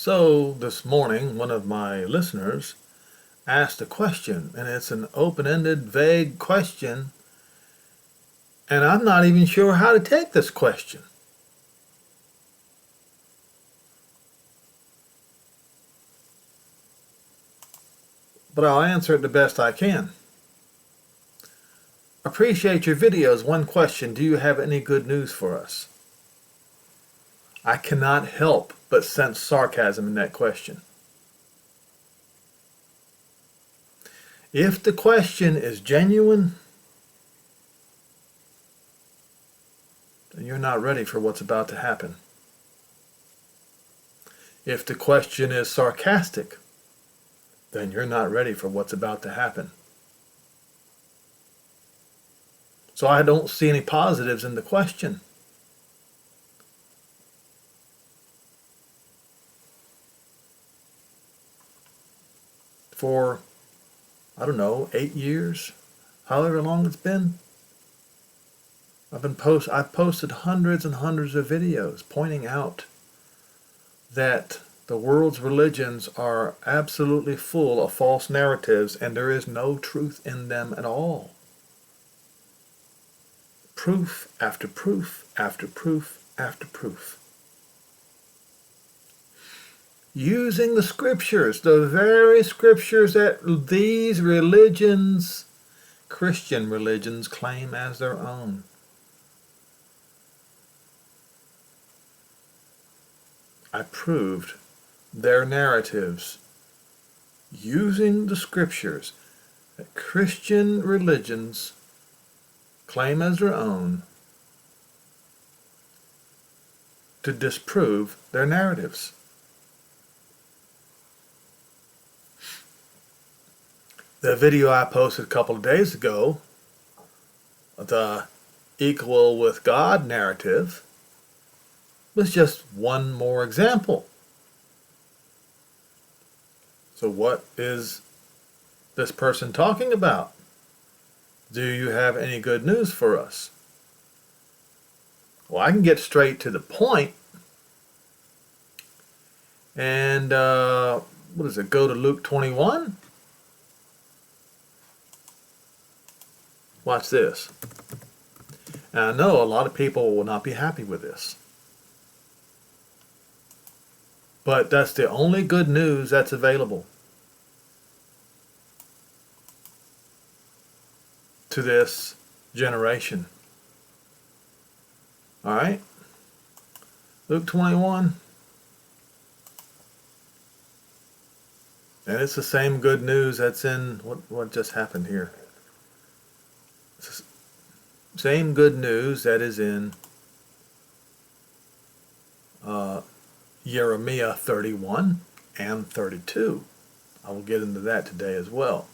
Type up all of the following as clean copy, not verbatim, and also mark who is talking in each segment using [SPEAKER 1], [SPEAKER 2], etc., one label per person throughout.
[SPEAKER 1] So this morning, one of my listeners asked a question, and it's an open-ended, vague question, and I'm not even sure how to take this question. But I'll answer it the best I can. Appreciate your videos. One question: do you have any good news for us? I cannot help but sense sarcasm in that question. If the question is genuine, then you're not ready for what's about to happen. If the question is sarcastic, then you're not ready for what's about to happen. So I don't see any positives in the question. For, I don't know, 8 years, however long it's been, I've posted hundreds and hundreds of videos pointing out that the world's religions are absolutely full of false narratives and there is no truth in them at all. Proof after proof after proof after proof. Using the scriptures, the very scriptures that these religions, Christian religions, claim as their own. I proved their narratives using the scriptures that Christian religions claim as their own to disprove their narratives. The video I posted a couple of days ago, the equal with God narrative, was just one more example. So what is this person talking about? Do you have any good news for us? Well, I can get straight to the point. And what is it? Go to Luke 21. Watch this. And I know a lot of people will not be happy with this. But that's the only good news that's available to this generation. All right? Luke 21. And it's the same good news that's in what just happened here. It's the same good news that is in Jeremiah 31 and 32. I will get into that today as well.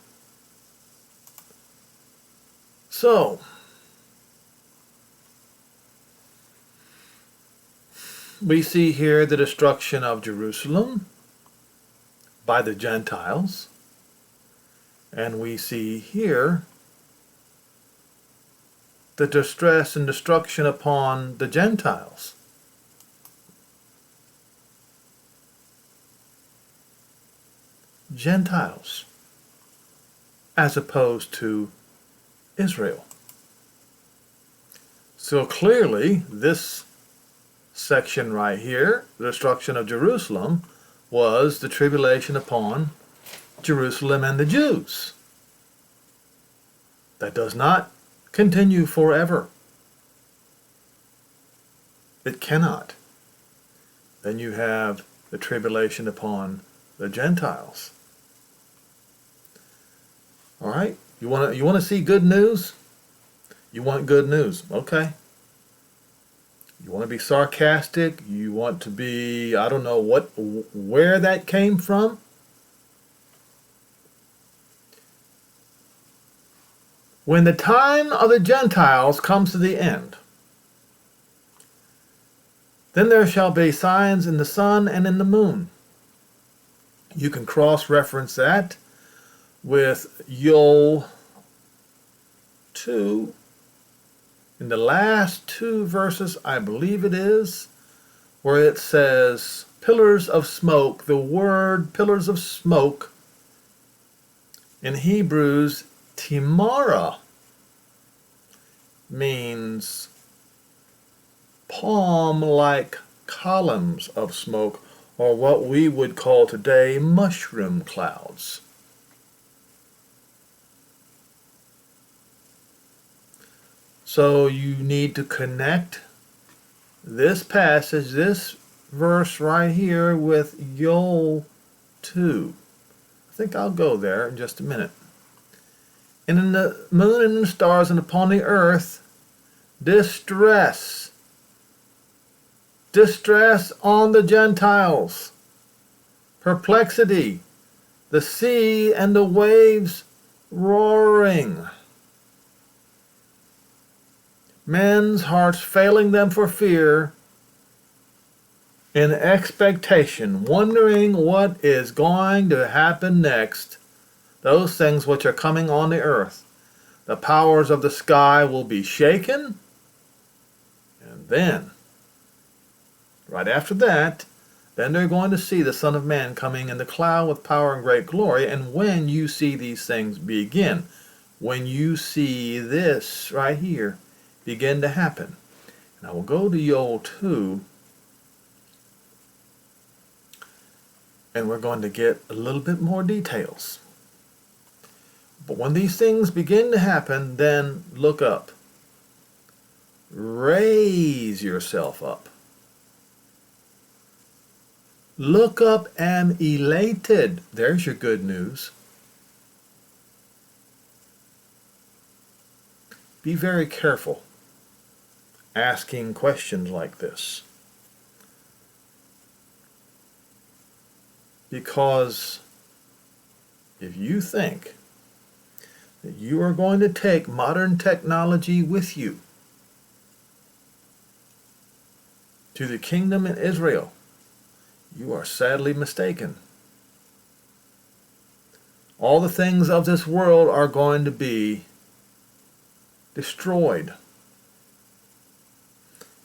[SPEAKER 1] So, we see here the destruction of Jerusalem by the Gentiles, and we see here the distress and destruction upon the Gentiles. Gentiles, as opposed to Israel. So clearly, this section right here, the destruction of Jerusalem, was the tribulation upon Jerusalem and the Jews. That does not continue forever. It cannot. Then you have the tribulation upon the Gentiles. All right? You want to see good news? You want good news. Okay. You want to be sarcastic? You want to be, I don't know where that came from? When the time of the Gentiles comes to the end, then there shall be signs in the sun and in the moon. You can cross-reference that with Joel 2. In the last 2 verses, I believe it is, where it says, pillars of smoke. The word pillars of smoke in Hebrews, timara, means palm-like columns of smoke, or what we would call today mushroom clouds. So you need to connect this passage, this verse right here, with Joel 2. I think I'll go there in just a minute. And in the moon and in the stars and upon the earth, distress. Distress on the Gentiles. Perplexity. The sea and the waves roaring. Men's hearts failing them for fear, in expectation, wondering what is going to happen next. Those things which are coming on the earth. The powers of the sky will be shaken, and then, right after that, then they're going to see the Son of Man coming in the cloud with power and great glory. And when you see these things begin, when you see this right here begin to happen, and I will go to Joel 2, and we're going to get a little bit more details. But when these things begin to happen, then look up. Raise yourself up. Look up and elated. There's your good news. Be very careful asking questions like this, because if you think that you are going to take modern technology with you to the kingdom in Israel, you are sadly mistaken. All the things of this world are going to be destroyed,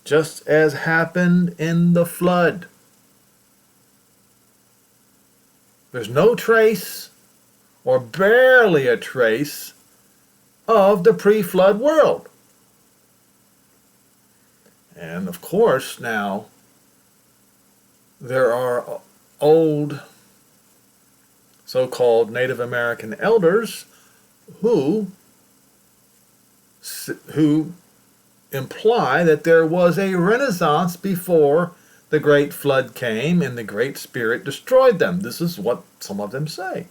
[SPEAKER 1] just as happened in the flood. There's no trace, or barely a trace, of the pre-flood world. And of course now, there are old so-called Native American elders who imply that there was a renaissance before the great flood came and the great spirit destroyed them. This is what some of them say.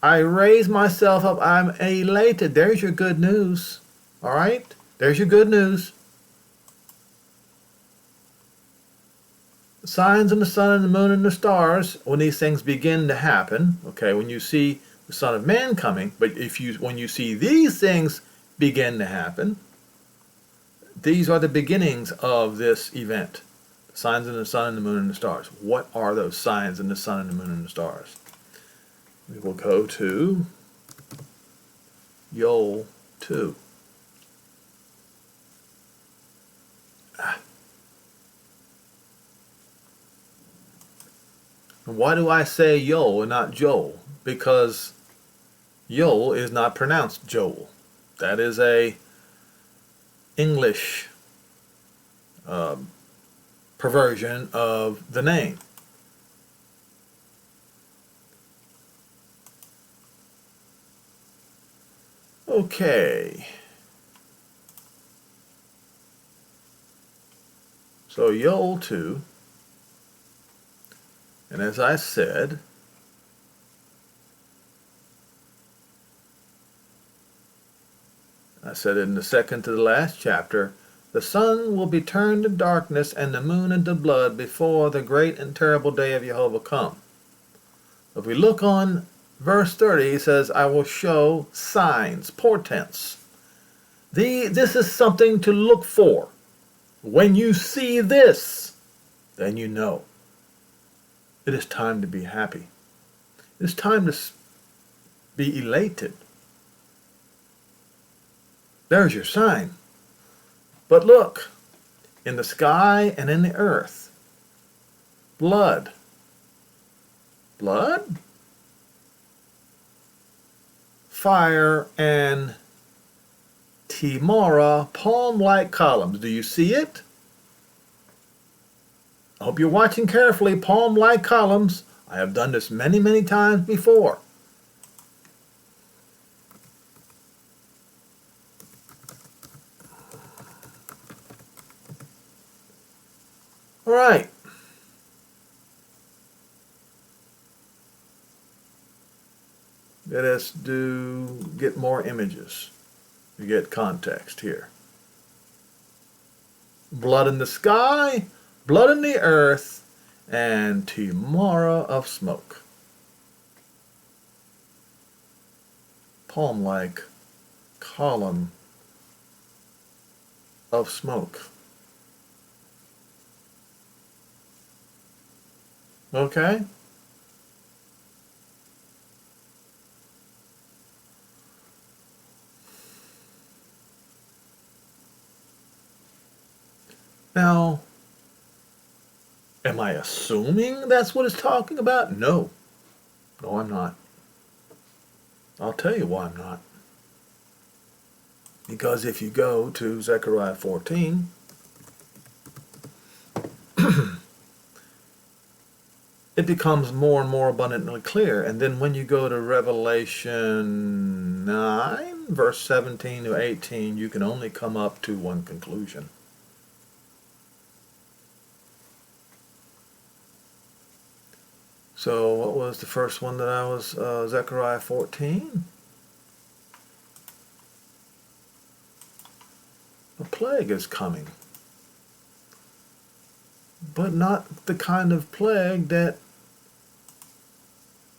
[SPEAKER 1] I raise myself up. I'm elated. There's your good news. All right? There's your good news. The signs in the sun and the moon and the stars, when these things begin to happen, okay, when you see the Son of Man coming, but when you see these things begin to happen, these are the beginnings of this event. The signs in the sun and the moon and the stars. What are those signs in the sun and the moon and the stars? We will go to Joel 2. Why do I say Joel and not Joel? Because Joel is not pronounced Joel. That is a English perversion of the name. Okay. So Joel 2. And as I said, in the second to the last chapter, the sun will be turned to darkness and the moon into blood before the great and terrible day of Jehovah come. If we look on verse 30, he says, I will show signs, portents. This is something to look for. When you see this, then you know. It is time to be happy. It is time to be elated. There's your sign. But look, in the sky and in the earth, blood. Blood? Fire and Timora, palm-like columns. Do you see it? I hope you're watching carefully. Palm-like columns. I have done this many, many times before. All right. Let us get more images to get context here. Blood in the sky, blood in the earth, and Timora of smoke. Palm-like column of smoke. Okay? Now, am I assuming that's what it's talking about? No. No, I'm not. I'll tell you why I'm not. Because if you go to Zechariah 14, it becomes more and more abundantly clear. And then when you go to Revelation 9, verse 17 to 18, you can only come up to one conclusion. So what was the first one that I was, Zechariah 14? A plague is coming. But not the kind of plague that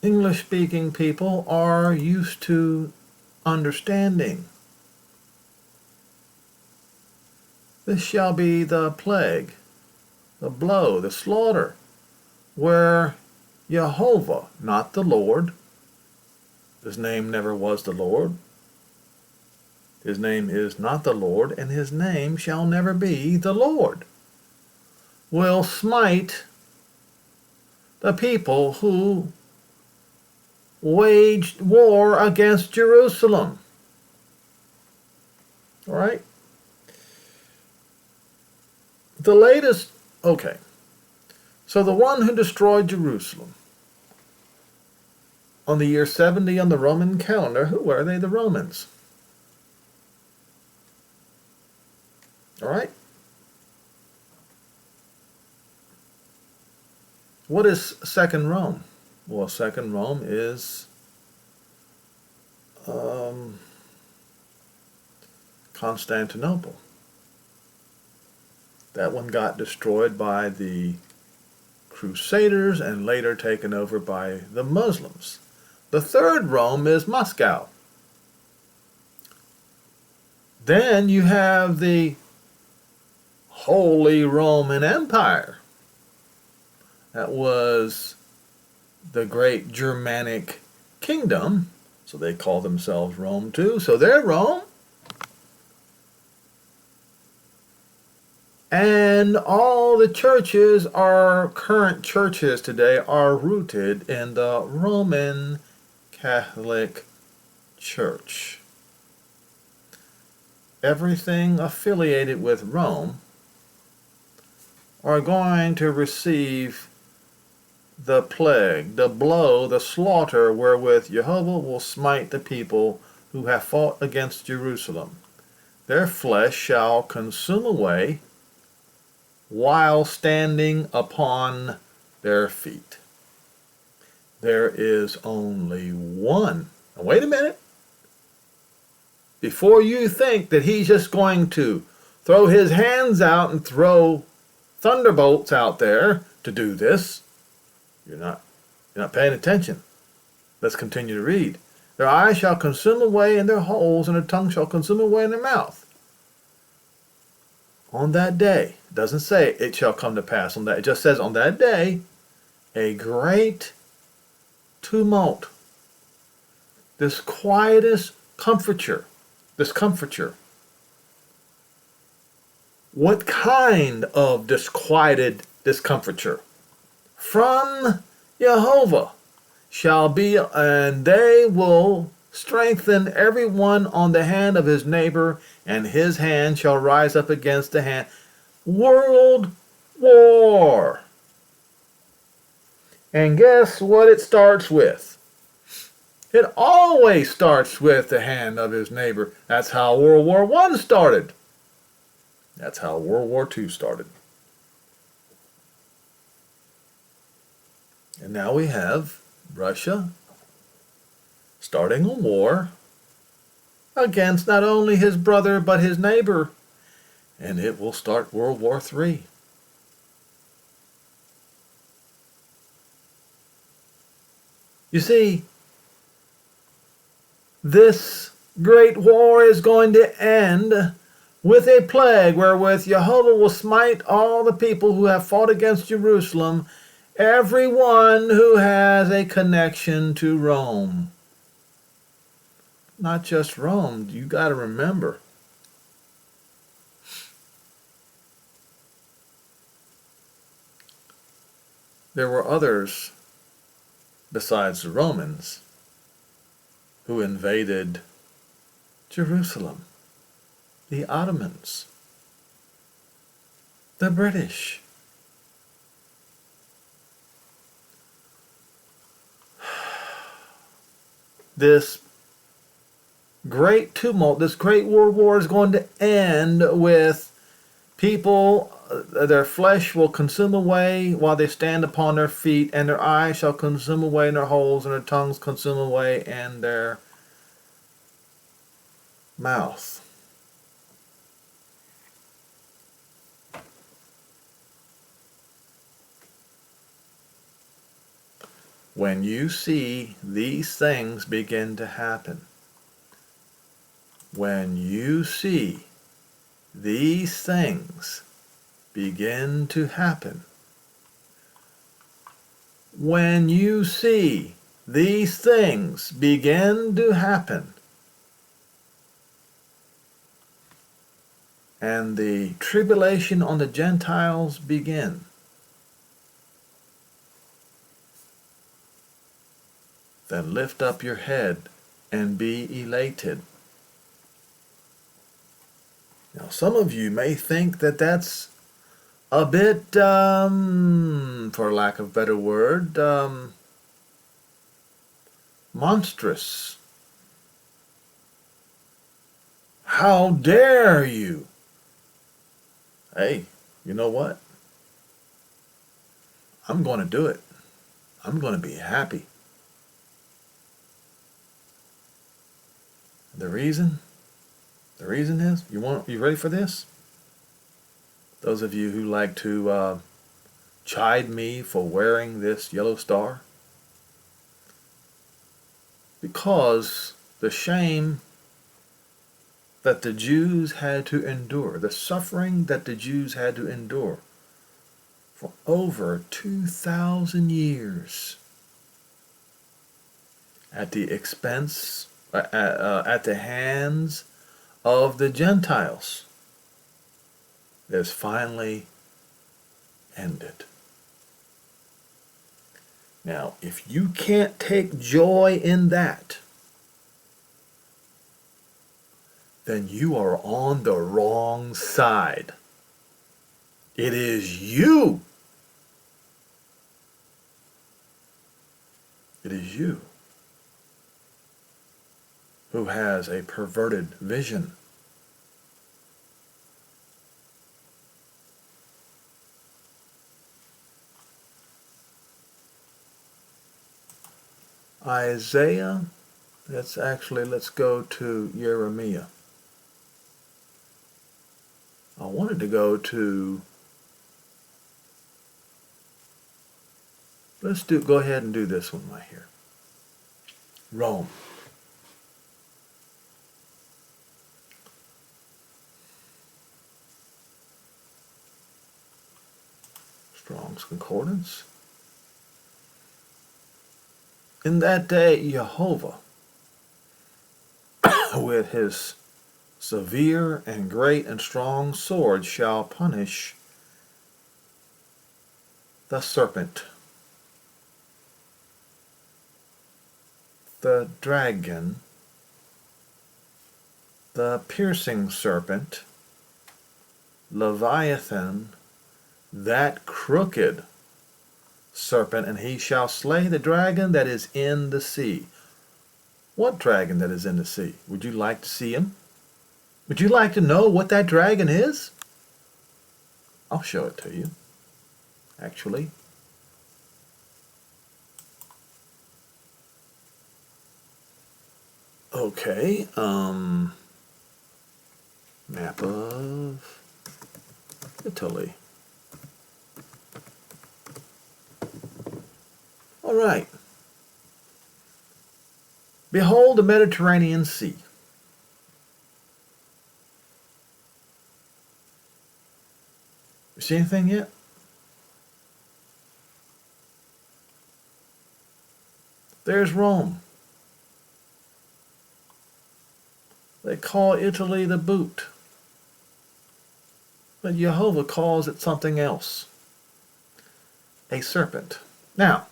[SPEAKER 1] English-speaking people are used to understanding. This shall be the plague, the blow, the slaughter, where Jehovah, not the Lord, his name never was the Lord, his name is not the Lord, and his name shall never be the Lord, will smite the people who waged war against Jerusalem. All right? The latest, okay. So the one who destroyed Jerusalem on the year 70 on the Roman calendar, who were they? The Romans. All right? What is Second Rome? Well, Second Rome is Constantinople. That one got destroyed by the Crusaders and later taken over by the Muslims. The third Rome is Moscow. Then you have the Holy Roman Empire. That was the great Germanic kingdom, so they call themselves Rome too. So they're Rome. And all the churches, our current churches today, are rooted in the Roman Catholic Church. Everything affiliated with Rome are going to receive the plague, the blow, the slaughter wherewith Jehovah will smite the people who have fought against Jerusalem. Their flesh shall consume away while standing upon their feet. There is only one. Now wait a minute. Before you think that he's just going to throw his hands out and throw thunderbolts out there to do this, you're not paying attention. Let's continue to read. Their eyes shall consume away in their holes, and their tongue shall consume away in their mouth. On that day, it doesn't say it shall come to pass on that. It just says on that day, a great tumult. This quietest discomfiture What kind of disquieted discomfiture? From Jehovah shall be, and they will strengthen every one on the hand of his neighbor, and his hand shall rise up against the hand. World war. And guess what it starts with? It always starts with the hand of his neighbor. That's how World War I started. That's how World War II started. And now we have Russia starting a war against not only his brother but his neighbor. And it will start World War III. You see, this great war is going to end with a plague wherewith Jehovah will smite all the people who have fought against Jerusalem, everyone who has a connection to Rome. Not just Rome, you got to remember. There were others besides the Romans who invaded Jerusalem. The Ottomans, the British. This great tumult, this great world war is going to end with people, their flesh will consume away while they stand upon their feet, and their eyes shall consume away in their holes, and their tongues consume away in their mouth. When you see these things begin to happen, when you see these things begin to happen, when you see these things begin to happen, and the tribulation on the Gentiles begin, then lift up your head and be elated. Now, some of you may think that that's a bit, for lack of a better word, monstrous. How dare you? Hey, you know what? I'm going to do it. I'm going to be happy. The reason is, you ready for this? Those of you who like to chide me for wearing this yellow star, because the shame that the Jews had to endure, the suffering that the Jews had to endure for over 2,000 years at the expense, at the hands of the Gentiles, is finally ended. Now, if you can't take joy in that, then you are on the wrong side. It is you. It is you who has a perverted vision. Isaiah, let's go to Jeremiah. I wanted to go to, go ahead and do this one right here. Rome. Strong's Concordance. In that day, Jehovah, with his severe and great and strong sword shall punish the serpent, the dragon, the piercing serpent, Leviathan, that crooked serpent, and he shall slay the dragon that is in the sea. What dragon that is in the sea? Would you like to see him? Would you like to know what that dragon is? I'll show it to you, actually. Okay, map of Italy. All right. Behold the Mediterranean Sea. You see anything yet? There's Rome. They call Italy the boot. But Jehovah calls it something else. A serpent. Now,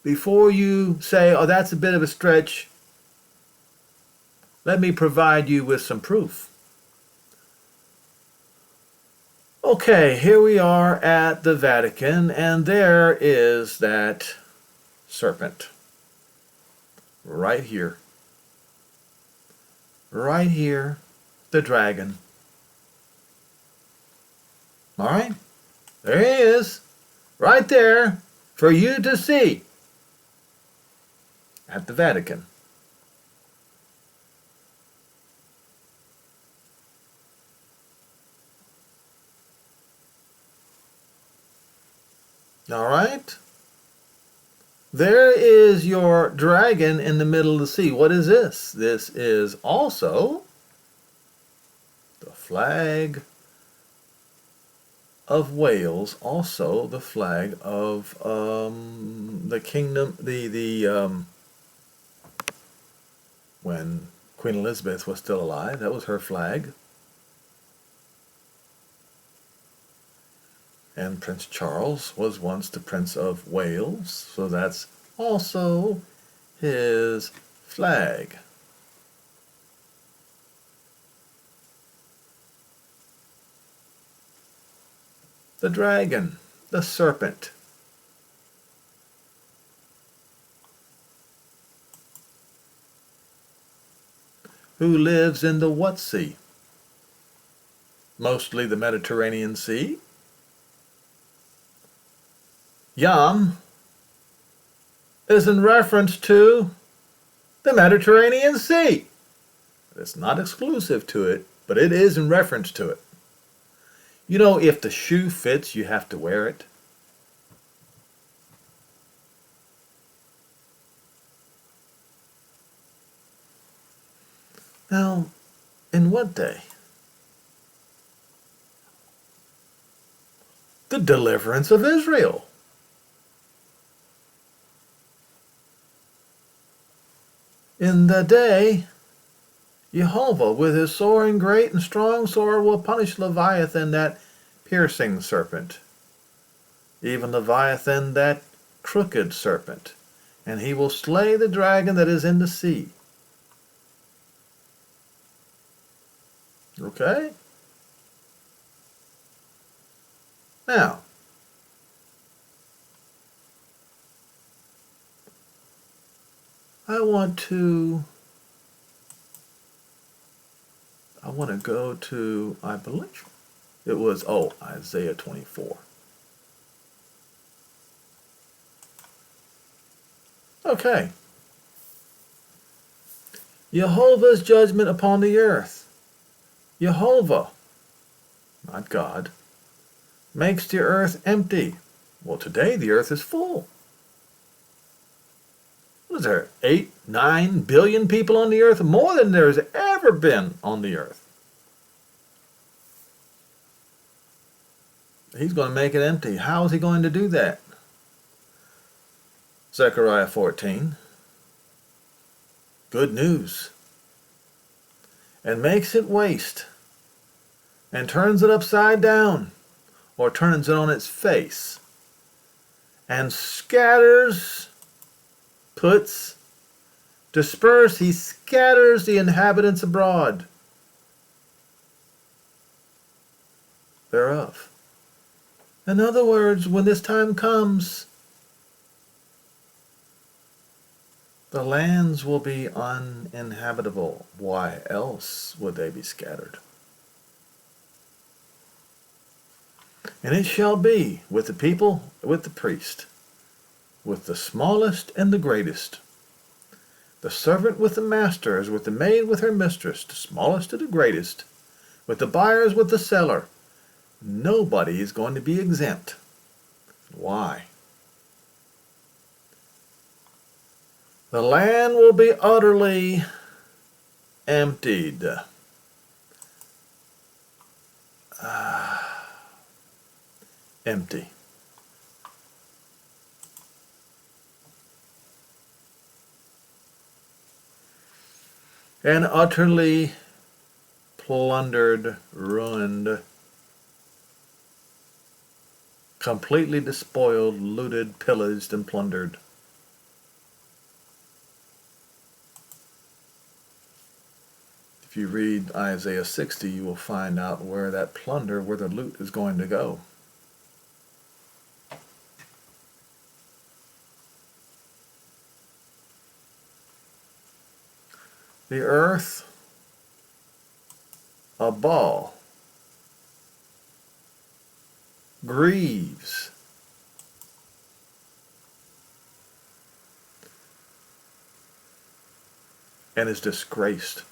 [SPEAKER 1] before you say, oh, that's a bit of a stretch, let me provide you with some proof. Okay, here we are at the Vatican, and there is that serpent. Right here. Right here, the dragon. All right? There he is. Right there for you to see. At the Vatican. All right? There is your dragon in the middle of the sea. What is this? This is also the flag of Wales, also the flag of the kingdom, when Queen Elizabeth was still alive, that was her flag. And Prince Charles was once the Prince of Wales, so that's also his flag. The dragon, the serpent. Who lives in the what sea? Mostly the Mediterranean Sea. Yam is in reference to the Mediterranean Sea. It's not exclusive to it, but it is in reference to it. You know, if the shoe fits, you have to wear it. Now, in what day? The deliverance of Israel. In the day, Jehovah with his soaring great and strong sword will punish Leviathan, that piercing serpent, even Leviathan, that crooked serpent, and he will slay the dragon that is in the sea. Okay? Now, I want to go to, I believe it was, Isaiah 24. Okay. Jehovah's judgment upon the earth. Jehovah, not God, makes the earth empty. Well, today the earth is full. What is there, 8, 9 billion people on the earth? More than there's ever been on the earth. He's going to make it empty. How is he going to do that? Zechariah 14. Good news. and makes it waste, and turns it upside down, or turns it on its face, and scatters, he scatters the inhabitants abroad thereof. In other words, when this time comes, the lands will be uninhabitable. Why else would they be scattered? And it shall be with the people, with the priest, with the smallest and the greatest, the servant with the master, as with the maid with her mistress, the smallest to the greatest, with the buyers with the seller. Nobody is going to be exempt. Why? The land will be utterly emptied. Empty. And utterly plundered, ruined, completely despoiled, looted, pillaged, and plundered. If you read Isaiah 60, you will find out where that plunder, where the loot is going to go. The earth, a ball, grieves, and is disgraced.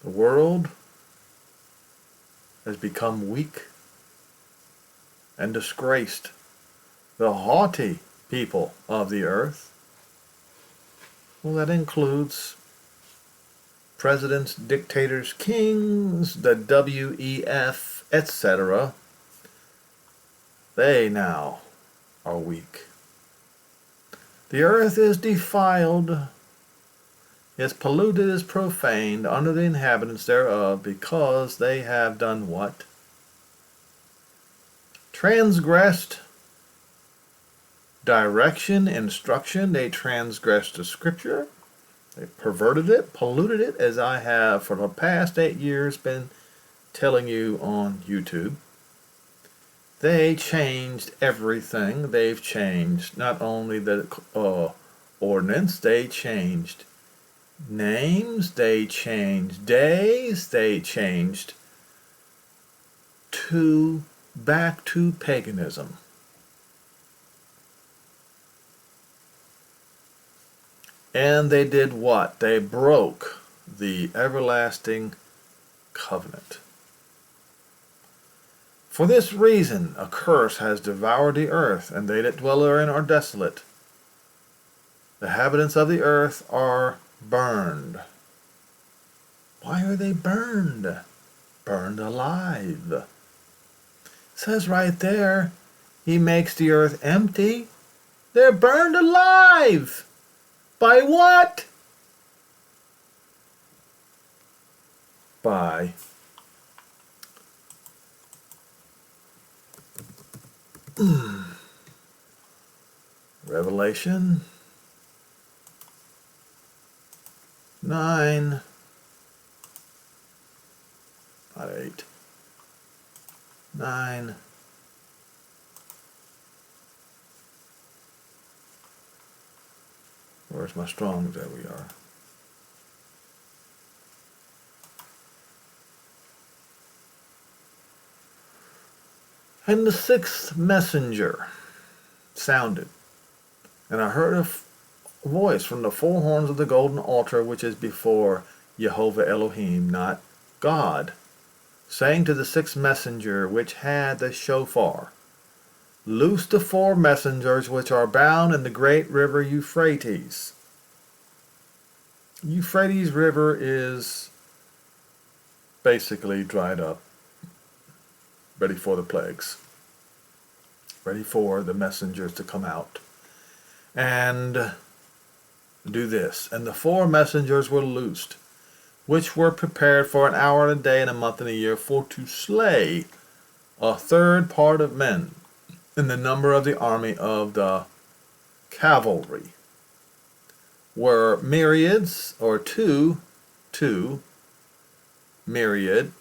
[SPEAKER 1] The world has become weak and disgraced. The haughty people of the earth, well, that includes presidents, dictators, kings, the WEF, etc. They now are weak. The earth is defiled, is polluted, is profaned under the inhabitants thereof, because they have done what? Transgressed direction, instruction. They transgressed the scripture. They perverted it, polluted it, as I have for the past 8 years been telling you on YouTube. They changed everything. They've changed not only the ordinance, they changed names, they changed days, they changed back to paganism. And they did what? They broke the everlasting covenant. For this reason a curse has devoured the earth, and they that dwell therein are desolate. The inhabitants of the earth are burned. Why are they burned? Burned alive. It says right there, he makes the earth empty. They're burned alive. By what? By Revelation 9, not 8, 9, where's my Strong's? There we are. And the sixth messenger sounded, and I heard a voice from the four horns of the golden altar which is before Jehovah Elohim, not God, saying to the sixth messenger which had the shofar, loose the four messengers which are bound in the great river Euphrates. Euphrates River is basically dried up, ready for the plagues, ready for the messengers to come out and do this. And the four messengers were loosed, which were prepared for an hour and a day and a month and a year, for to slay a third part of men in the number of the army of the cavalry were myriads, or two myriad,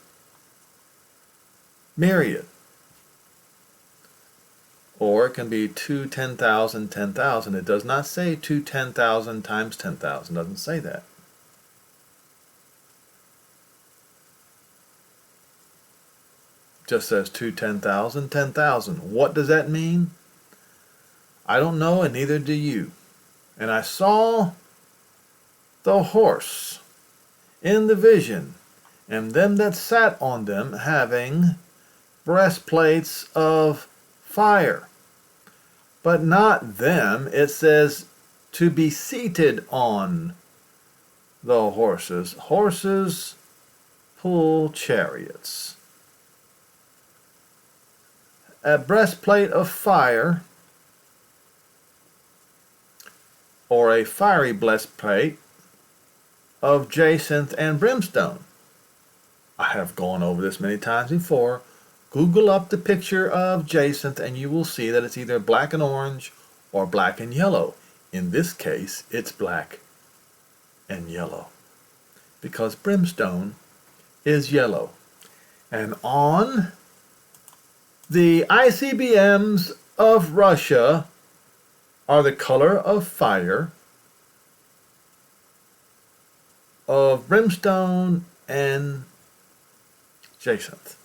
[SPEAKER 1] or it can be 10,000, 10,000. It does not say 10,000 times 10,000. It doesn't say that. It just says 10,000, 10,000. What does that mean? I don't know, and neither do you. And I saw the horse in the vision, and them that sat on them having breastplates of fire. But not them. It says to be seated on the horses. Horses pull chariots. A breastplate of fire, or a fiery breastplate of jacinth and brimstone. I have gone over this many times before. Google up the picture of jacinth and you will see that it's either black and orange or black and yellow. In this case, it's black and yellow, because brimstone is yellow. And on the ICBMs of Russia are the color of fire, of brimstone and jacinth.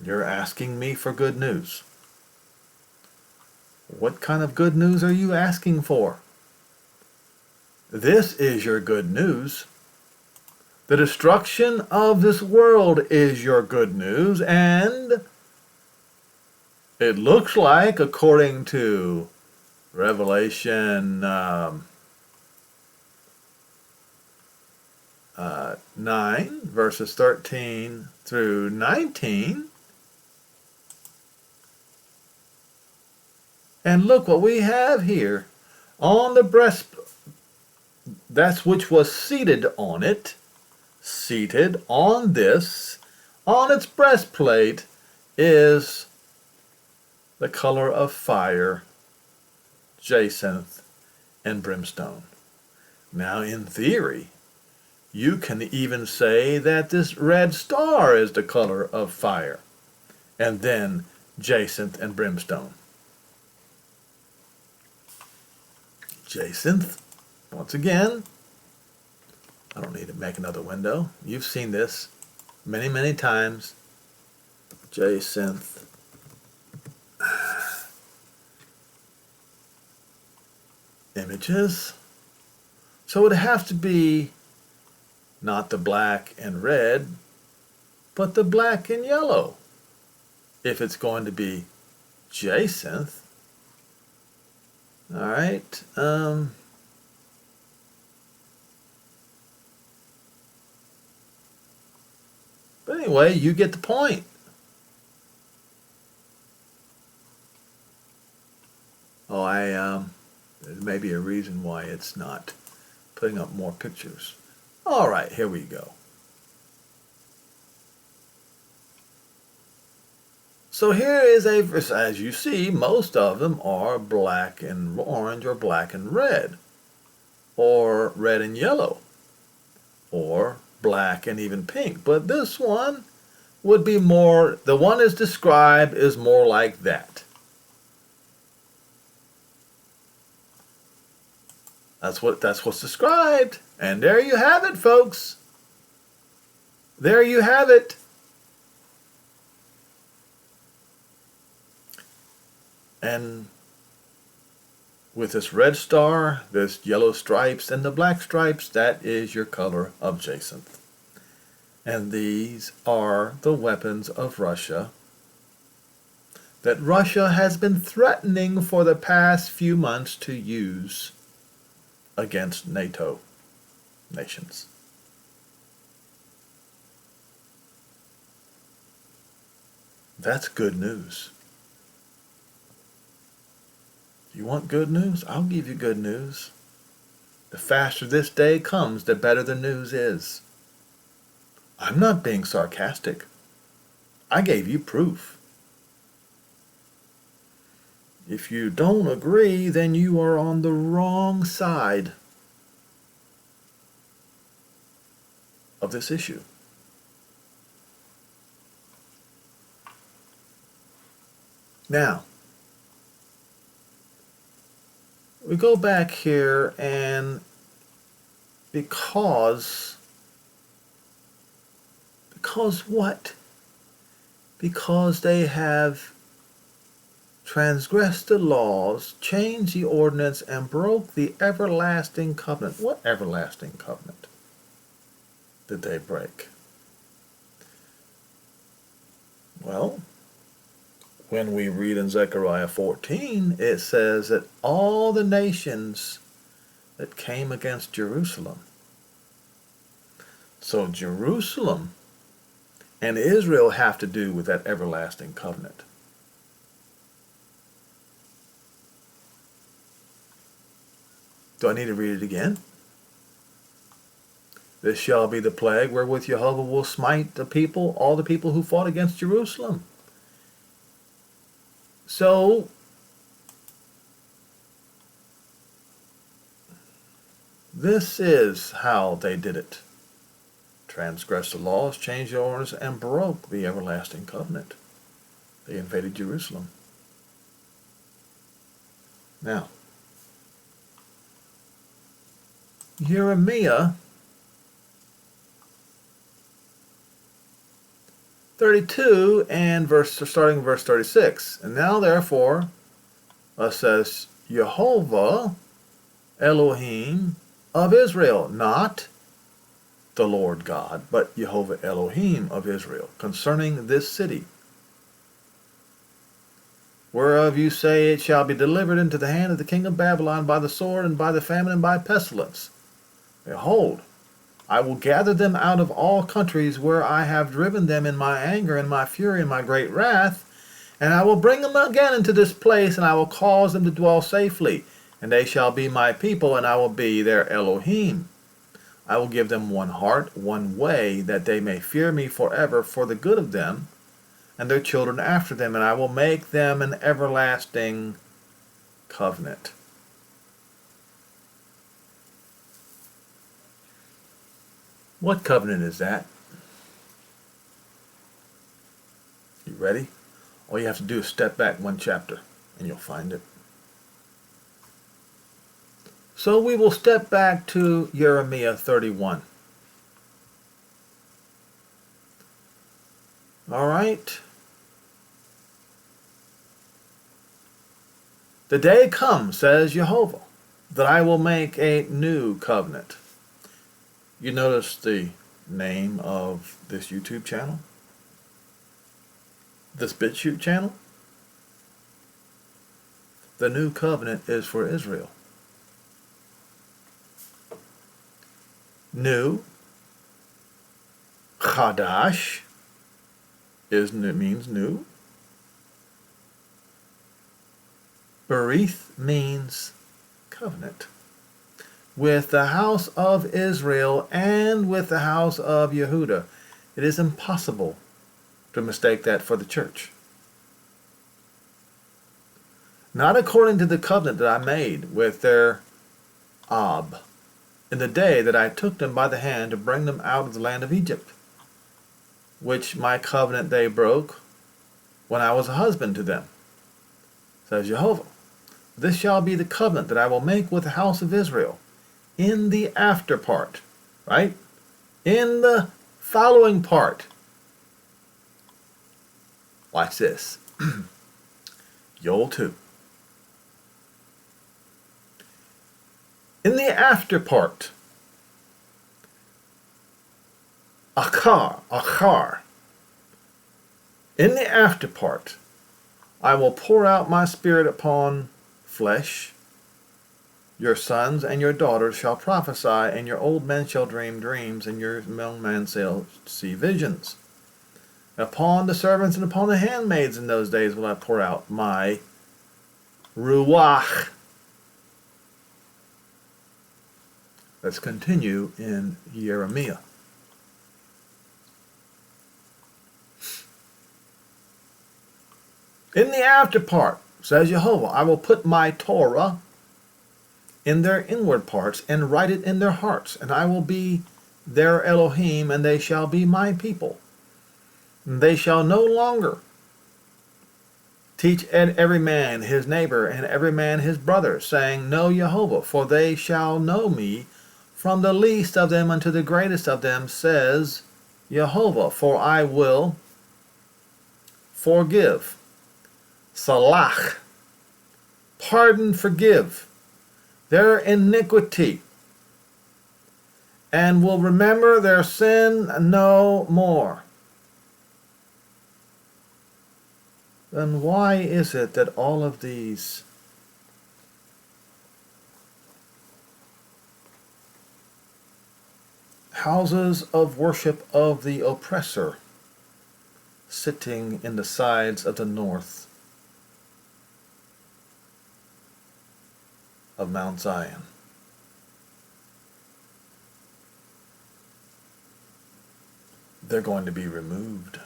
[SPEAKER 1] You're asking me for good news. What kind of good news are you asking for? This is your good news. The destruction of this world is your good news, and it looks like, according to Revelation 9, verses 13 through 19, and look what we have here. On the breast, that's which was seated on it, seated on this, on its breastplate is the color of fire, jacinth, and brimstone. Now, in theory, you can even say that this red star is the color of fire, and then jacinth and brimstone. Jacinth, once again, I don't need to make another window. You've seen this many, many times. Jacinth. Images. So it would have to be not the black and red, but the black and yellow, if it's going to be jacinth. All right. But anyway, you get the point. Oh, there may be a reason why it's not putting up more pictures. All right, here we go. So here is as you see, most of them are black and orange, or black and red, or red and yellow, or black and even pink. But this one would be more, the one is described is more like that. That's what's described. And there you have it, folks. There you have it. And with this red star, this yellow stripes, and the black stripes, that is your color of jacinth. And these are the weapons of Russia that Russia has been threatening for the past few months to use against NATO nations. That's good news. You want good news? I'll give you good news. The faster this day comes, the better the news is. I'm not being sarcastic. I gave you proof. If you don't agree, then you are on the wrong side of this issue. Now, we go back here, and because what? Because they have transgressed the laws, changed the ordinance, and broke the everlasting covenant. What everlasting covenant did they break? Well, when we read in Zechariah 14, it says that all the nations that came against Jerusalem. So Jerusalem and Israel have to do with that everlasting covenant. Do I need to read it again? This shall be the plague wherewith Jehovah will smite the people, all the people who fought against Jerusalem. So, this is how they did it. Transgressed the laws, changed the orders, and broke the everlasting covenant. They invaded Jerusalem. Now, Jeremiah 32 and starting verse 36. And now therefore, says Jehovah Elohim of Israel, not the Lord God, but Jehovah Elohim of Israel, concerning this city, whereof you say it shall be delivered into the hand of the king of Babylon by the sword and by the famine and by pestilence. Behold, I will gather them out of all countries where I have driven them in my anger and my fury and my great wrath, and I will bring them again into this place, and I will cause them to dwell safely, and they shall be my people, and I will be their Elohim. I will give them one heart, one way, that they may fear me forever for the good of them, and their children after them, and I will make them an everlasting covenant. What covenant is that? You ready? All you have to do is step back one chapter and you'll find it. So we will step back to Jeremiah 31. All right. The day comes, says Jehovah, that I will make a new covenant. You notice the name of this YouTube channel? This BitChute channel? The new covenant is for Israel. New, Chadash, means new. Berith means covenant. With the house of Israel and with the house of Yehudah. It is impossible to mistake that for the church. Not according to the covenant that I made with their Ab, in the day that I took them by the hand to bring them out of the land of Egypt, which my covenant they broke when I was a husband to them, says Jehovah. This shall be the covenant that I will make with the house of Israel. In the after part, right? In the following part. Watch this. Yoel 2. In the after part, Achar. In the after part, I will pour out my spirit upon flesh. Your sons and your daughters shall prophesy, and your old men shall dream dreams, and your young men shall see visions. Upon the servants and upon the handmaids in those days will I pour out my ruach. Let's continue in Jeremiah. In the after part, says Jehovah, I will put my Torah in their inward parts and write it in their hearts, and I will be their Elohim, and they shall be my people. And they shall no longer teach every man his neighbor and every man his brother, saying, Know Jehovah, for they shall know me from the least of them unto the greatest of them, says Jehovah, for I will forgive. Salach, pardon, forgive their iniquity, and will remember their sin no more. Then why is it that all of these houses of worship of the oppressor sitting in the sides of the north of Mount Zion, they're going to be removed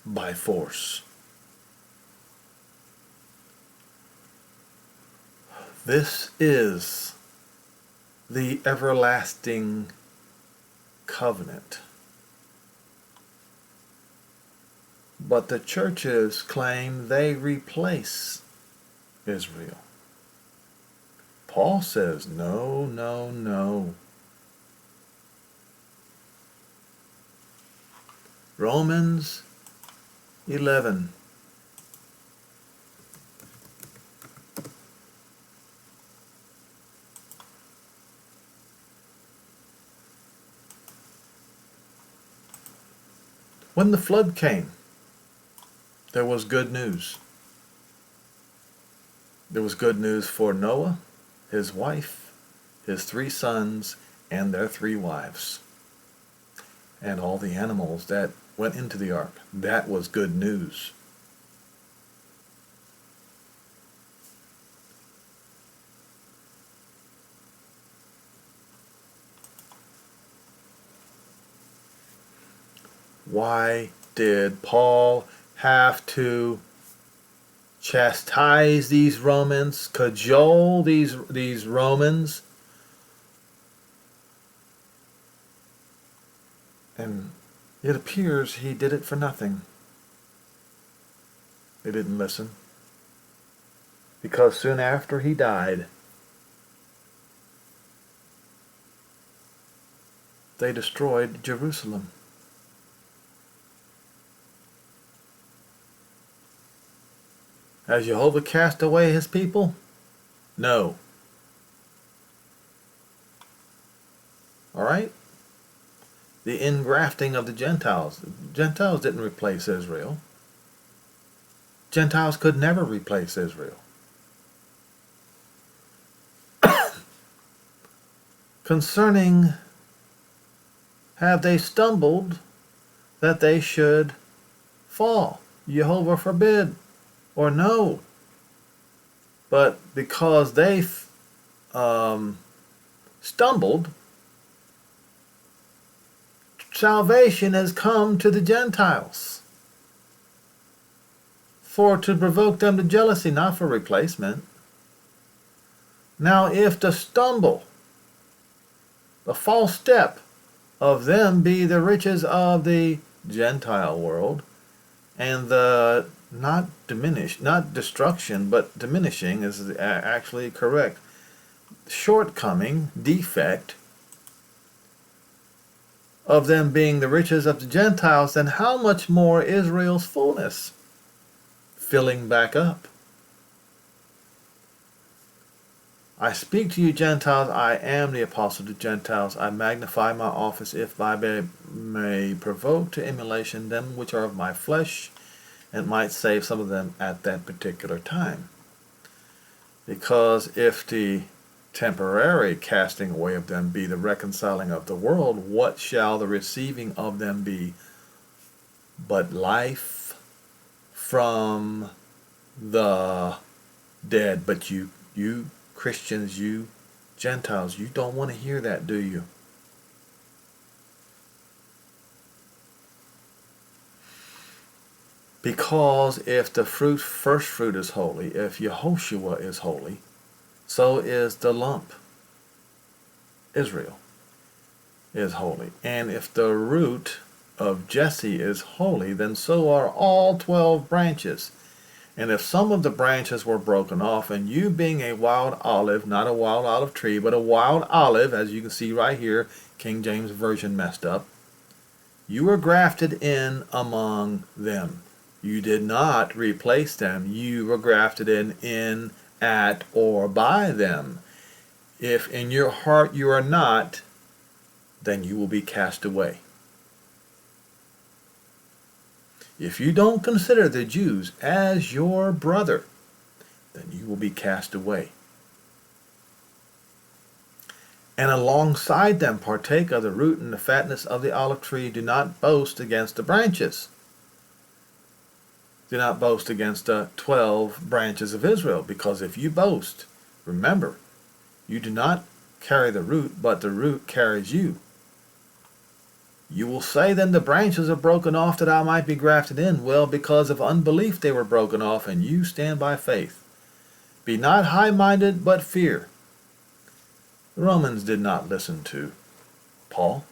[SPEAKER 1] by force? This is the everlasting covenant. But the churches claim they replace Israel. Paul says, no, no, no. Romans 11. When the flood came, there was good news. There was good news for Noah, his wife, his 3 sons, and their 3 wives, and all the animals that went into the ark. That was good news. Why did Paul have to chastise these Romans, cajole these Romans? And it appears he did it for nothing. They didn't listen. Because soon after he died, they destroyed Jerusalem. Has Jehovah cast away his people? No. All right? The ingrafting of the Gentiles. Gentiles didn't replace Israel. Gentiles could never replace Israel. Concerning, have they stumbled that they should fall? Jehovah forbid. Or no. But because they stumbled, salvation has come to the Gentiles. For to provoke them to jealousy, not for replacement. Now if the stumble, the false step of them be the riches of the Gentile world, and the not destruction, but diminishing is actually correct, shortcoming, defect of them being the riches of the Gentiles, then how much more Israel's fullness filling back up? I speak to you Gentiles, I am the apostle to Gentiles, I magnify my office if I may provoke to emulation them which are of my flesh, and might save some of them at that particular time. Because if the temporary casting away of them be the reconciling of the world, what shall the receiving of them be but life from the dead. But you Christians, you Gentiles, you don't want to hear that, do you? Because if the first fruit is holy, if Yehoshua is holy, so is the lump, Israel, is holy. And if the root of Jesse is holy, then so are all 12 branches. And if some of the branches were broken off, and you being a wild olive, not a wild olive tree, but a wild olive, as you can see right here, King James Version messed up, you were grafted in among them. You did not replace them. You were grafted in, at, or by them. If in your heart you are not, then you will be cast away. If you don't consider the Jews as your brother, then you will be cast away. And alongside them partake of the root and the fatness of the olive tree. Do not boast against the branches. Do not boast against the 12 branches of Israel, because if you boast, remember, you do not carry the root, but the root carries you. You will say, then the branches are broken off that I might be grafted in. Well, because of unbelief they were broken off, and you stand by faith. Be not high-minded, but fear. The Romans did not listen to Paul.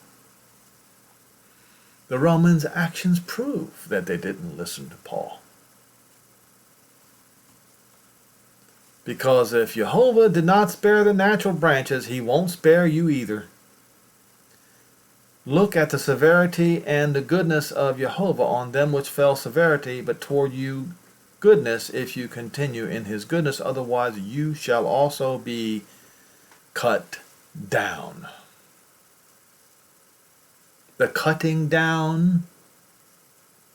[SPEAKER 1] The Romans' actions prove that they didn't listen to Paul. Because if Jehovah did not spare the natural branches, he won't spare you either. Look at the severity and the goodness of Jehovah on them which fell severity, but toward you goodness, if you continue in his goodness. Otherwise you shall also be cut down. The cutting down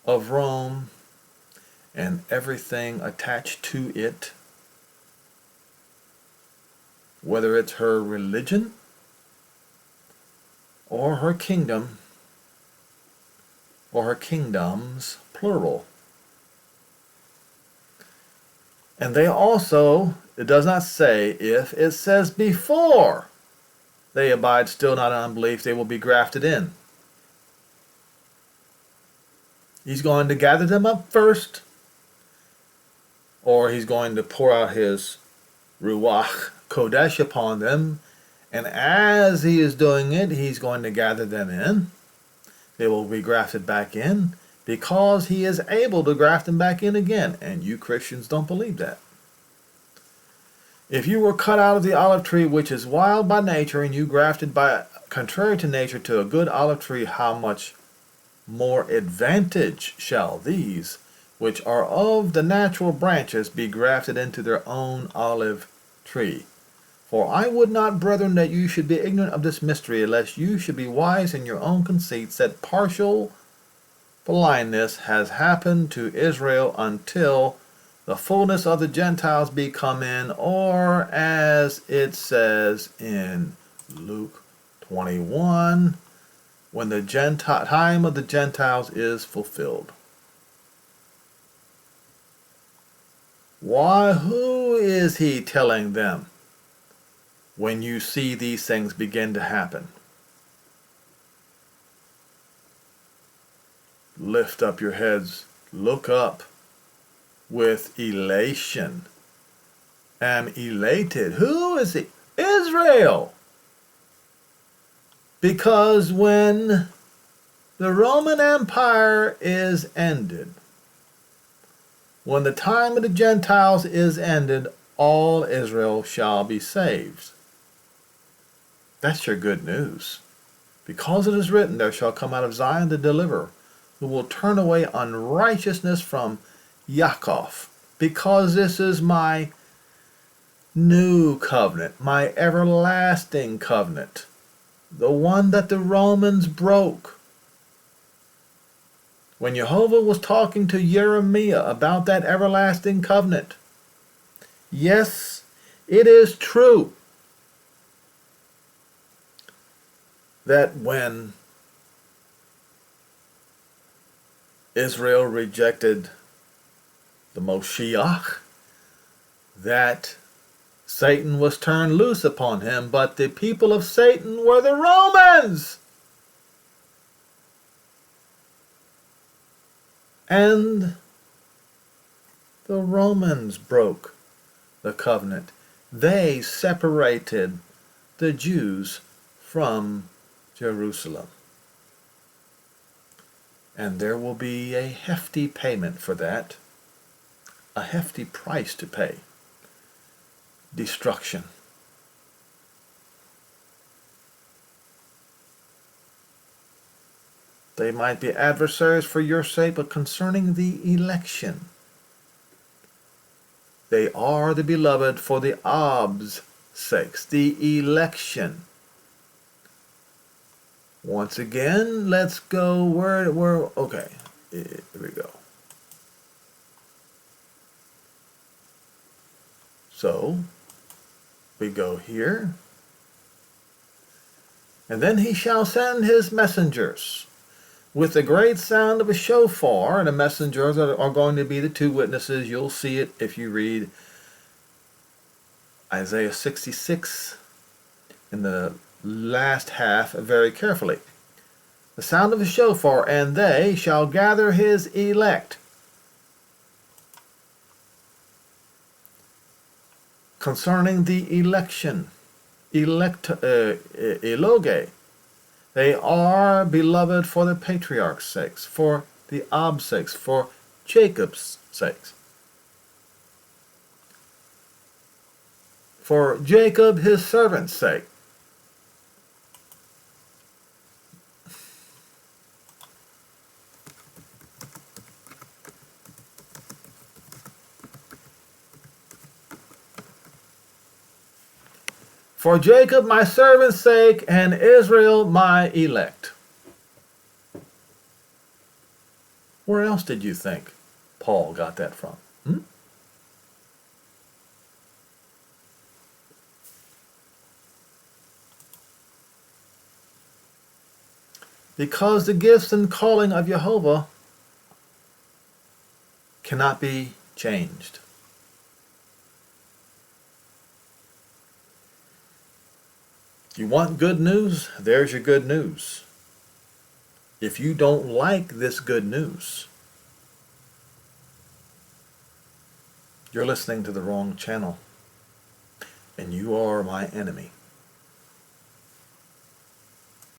[SPEAKER 1] of Rome and everything attached to it, whether it's her religion or her kingdom or her kingdoms, plural. And they also, it does not say if, it says before they abide still not in unbelief, they will be grafted in. He's going to gather them up first, or he's going to pour out his Ruach Kodesh upon them, and as he is doing it, he's going to gather them in. They will be grafted back in, because he is able to graft them back in again. And you Christians don't believe that. If you were cut out of the olive tree, which is wild by nature, and you grafted by contrary to nature to a good olive tree, how much more advantage shall these, which are of the natural branches, be grafted into their own olive tree? For I would not, brethren, that you should be ignorant of this mystery, lest you should be wise in your own conceits, that partial blindness has happened to Israel until the fullness of the Gentiles be come in, or as it says in Luke 21, when the time of the Gentiles is fulfilled. Why, who is he telling them when you see these things begin to happen? Lift up your heads, look up with elation. Am elated. Who is he? Israel. Because when the Roman Empire is ended, when the time of the Gentiles is ended, all Israel shall be saved. That's your good news. Because it is written, there shall come out of Zion the deliverer, who will turn away unrighteousness from Yaakov. Because this is my new covenant, my everlasting covenant, the one that the Romans broke. When Jehovah was talking to Jeremiah about that everlasting covenant, yes, it is true that when Israel rejected the Moshiach, that Satan was turned loose upon him, but the people of Satan were the Romans. And the Romans broke the covenant. They separated the Jews from Jerusalem. And there will be a hefty payment for that, a hefty price to pay. Destruction. They might be adversaries for your sake, but concerning the election, they are the beloved for the Ab's sakes, the election. Once again, let's go okay, here we go. So, we go here. And then he shall send his messengers with the great sound of a shofar, and the messengers are going to be the two witnesses. You'll see it if you read Isaiah 66 in the last half very carefully. The sound of a shofar, and they shall gather his elect. Concerning the election, eloge, they are beloved for the patriarch's sakes, for the Ab's sakes, for Jacob's sakes. For Jacob, his servant's sake. For Jacob, my servant's sake, and Israel, my elect. Where else did you think Paul got that from? Because the gifts and calling of Jehovah cannot be changed. You want good news? There's your good news. If you don't like this good news, you're listening to the wrong channel, and you are my enemy.